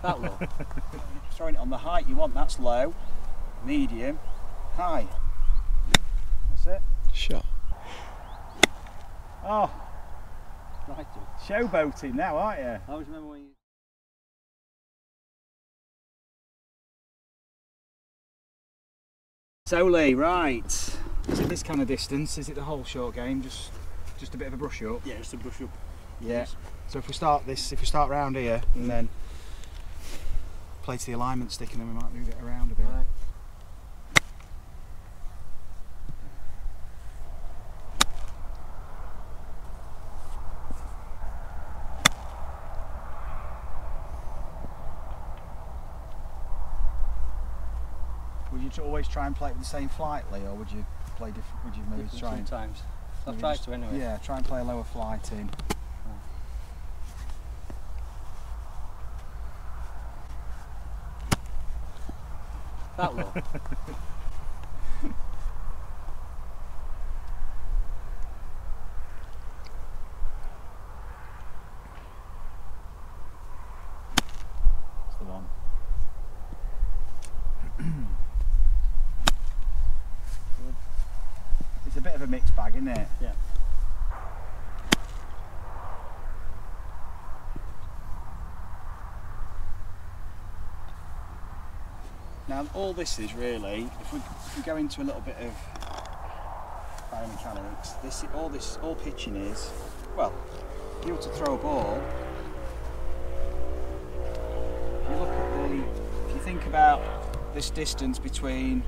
That low. Throwing it on the height you want, that's low, medium, high. That's it. Shot. Oh, Right, dude. showboating now, aren't you? I always remember when you... So Lee, right. Is it this kind of distance? Is it the whole short game? Just a bit of a brush up? Yeah, just a brush up. Yeah. So if we start round here and then play to the alignment stick, and then we might move it around a bit. Right. Would you always try and play it with the same flight, Lee, or would you play different? Would you maybe try and, Sometimes. I've maybe tried just- to anyway. Yeah, try and play a lower flight in. That low. That's the one. Good. It's a bit of a mixed bag, isn't it? Yeah. Now all this is really, if we go into a little bit of biomechanics, all pitching is, well, if you were to throw a ball, if you think about this distance between,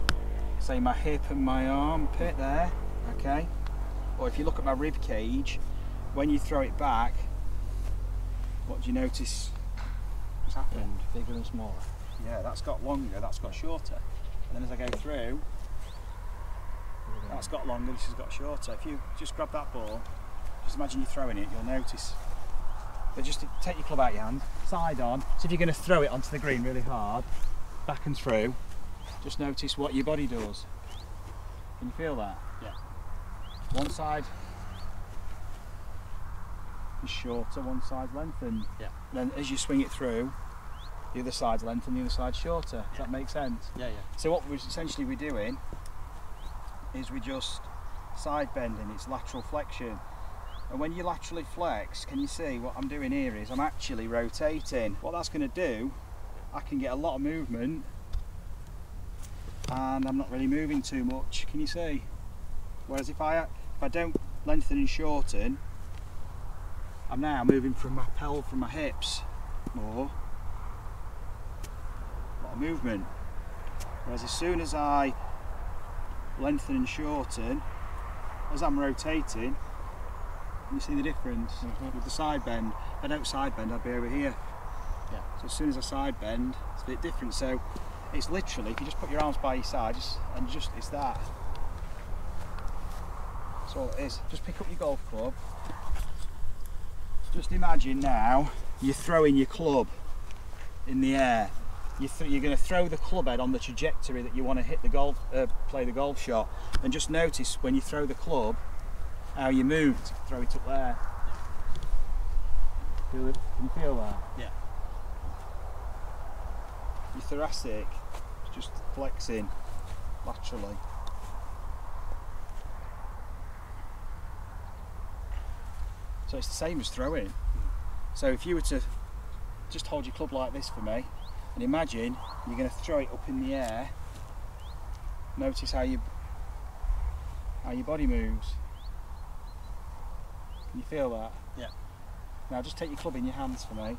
say, my hip and my armpit there, okay, or if you look at my rib cage, when you throw it back, what do you notice has happened? Bigger and smaller. Yeah, that's got longer, that's got shorter. And then as I go through, that's got longer, this has got shorter. If you just grab that ball, just imagine you're throwing it, you'll notice. But just take your club out your hand, side on. So if you're going to throw it onto the green really hard, back and through, just notice what your body does. Can you feel that? Yeah. One side is shorter, one side's lengthened. Yeah. Then as you swing it through, the other side's lengthened, the other side's shorter. Does that make sense? Yeah, yeah. So what we're essentially doing is we're just side bending, it's lateral flexion. And when you laterally flex, can you see what I'm doing here is I'm actually rotating. What that's going to do, I can get a lot of movement and I'm not really moving too much, can you see? Whereas if I don't lengthen and shorten, I'm now moving from my hips more. Movement, whereas as soon as I lengthen and shorten, as I'm rotating, you see the difference with the side bend. If I don't side bend, I'd be over here. Yeah. So as soon as I side bend, it's a bit different. So it's literally, if you just put your arms by your side, it's that. That's all it is. Just pick up your golf club. Just imagine now you're throwing your club in the air. You're going to throw the club head on the trajectory that you want to hit the golf, play the golf shot, and just notice when you throw the club how you move to throw it up there. Feel it? Can you feel that? Yeah. Your thoracic is just flexing laterally. So it's the same as throwing. So if you were to just hold your club like this for me, and imagine you're going to throw it up in the air. Notice how your body moves. Can you feel that? Yeah. Now just take your club in your hands for me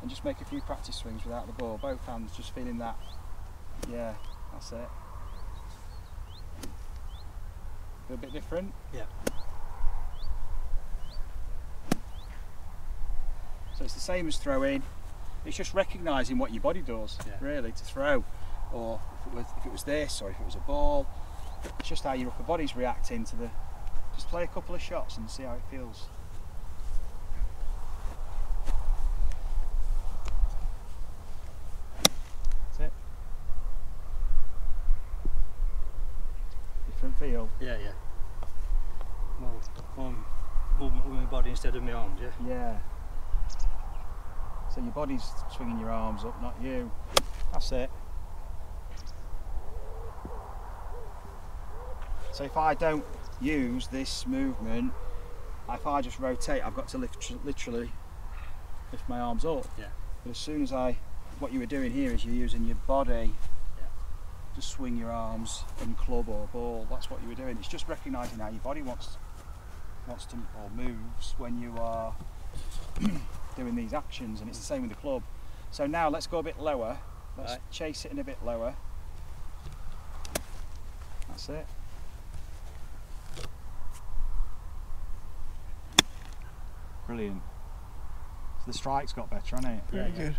and just make a few practice swings without the ball. Both hands, just feeling that. Yeah, that's it. Feel a bit different? Yeah. So it's the same as throwing. It's just recognising what your body does, really, to throw. Or if it was this, or if it was a ball, it's just how your upper body's reacting to the... Just play a couple of shots and see how it feels. That's it. Different feel? Yeah, yeah. More movement with my body instead of my arms, yeah? Yeah. So your body's swinging your arms up, not you. That's it. So if I don't use this movement, if I just rotate, I've got to literally lift my arms up. Yeah. But as soon as what you were doing here is you're using your body to swing your arms and club or ball. That's what you were doing. It's just recognising how your body wants to or moves when you are doing these actions, and it's the same with the club. So now let's go a bit lower. Let's chase it in a bit lower. That's it. Brilliant. So the strike's got better, hasn't it? Very good.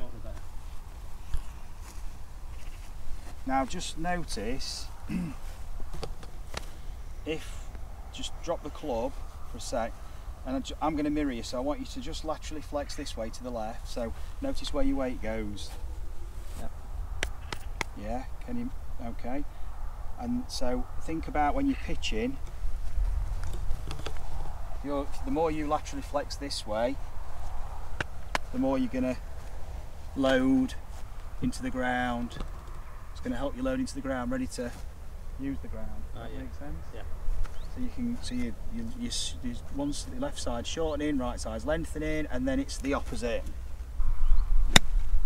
Now just notice just drop the club for a sec, and I'm going to mirror you, so I want you to just laterally flex this way to the left. So notice where your weight goes. Yeah, can you? Okay. And so think about when you're pitching, the more you laterally flex this way, the more you're going to load into the ground. It's going to help you load into the ground, ready to use the ground. Does that make sense? Yeah. So you can, you once the left side shortening, right side's lengthening, and then it's the opposite.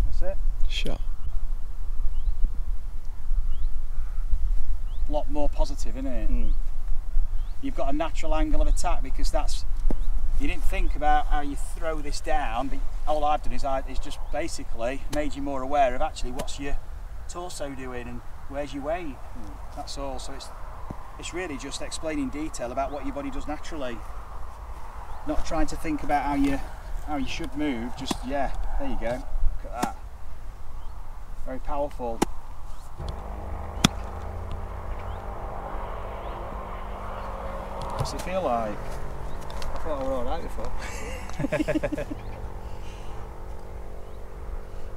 That's it. Shot. A lot more positive, isn't it? You've got a natural angle of attack because you didn't think about how you throw this down, but all I've done is just basically made you more aware of actually what's your torso doing and where's your weight. That's all. So it's really just explaining detail about what your body does naturally, not trying to think about how you should move. Just there you go. Look at that. Very powerful. What's it feel like? I thought I were alright before.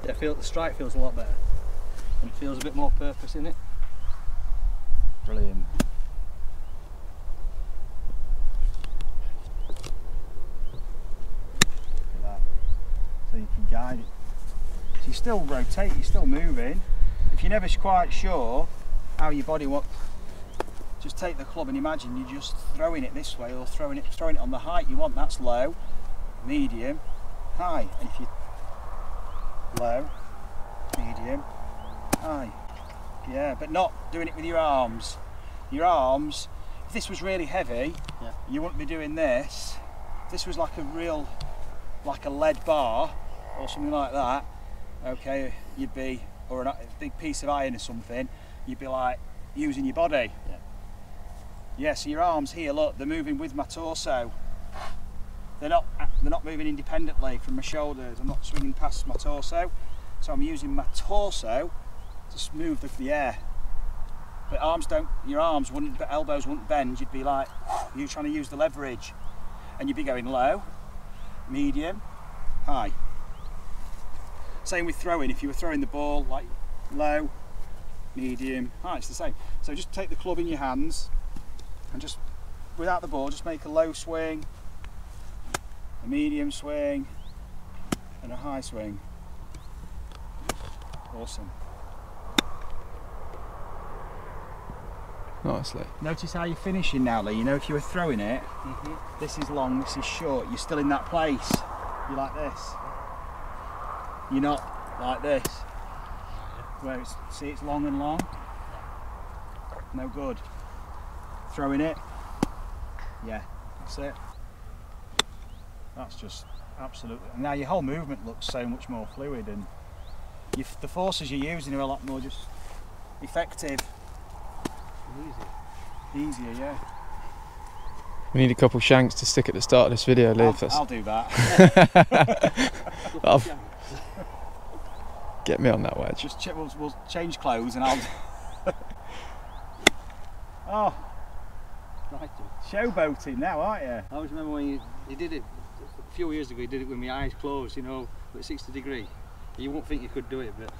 Yeah, the strike feels a lot better. And it feels a bit more purpose in it. Brilliant. Look at that. So you can guide it. So you still rotate, you're still moving. If you're never quite sure how your body wants, just take the club and imagine you're just throwing it this way or throwing it on the height you want. That's low, medium, high. And if you low, medium, high. Yeah, but not doing it with your arms. Your arms, if this was really heavy, you wouldn't be doing this. If this was like a lead bar or something like that, okay, you'd be, or a big piece of iron or something, you'd be like using your body. Yeah, so your arms here, look, they're moving with my torso. They're not moving independently from my shoulders. I'm not swinging past my torso. So I'm using my torso to move the air. But your elbows wouldn't bend. You'd be like, you're trying to use the leverage. And you'd be going low, medium, high. Same with throwing. If you were throwing the ball, like low, medium, high, it's the same. So just take the club in your hands and just, without the ball, just make a low swing, a medium swing, and a high swing. Awesome. Nicely. Notice how you're finishing now, Lee. You know, if you were throwing it, this is long, this is short, you're still in that place. You're like this. You're not like this. Where it's long and long. No good. Throwing it. Yeah, that's it. That's just absolutely. Now your whole movement looks so much more fluid, and the forces you're using are a lot more just effective. Easier, yeah. We need a couple shanks to stick at the start of this video, Lee. I'll do that. Get me on that wedge. Just we'll change clothes and I'll. Oh, Right. showboating now, aren't you? I always remember when you did it a few years ago. You did it with my eyes closed, you know, at 60 degrees. You won't think you could do it, but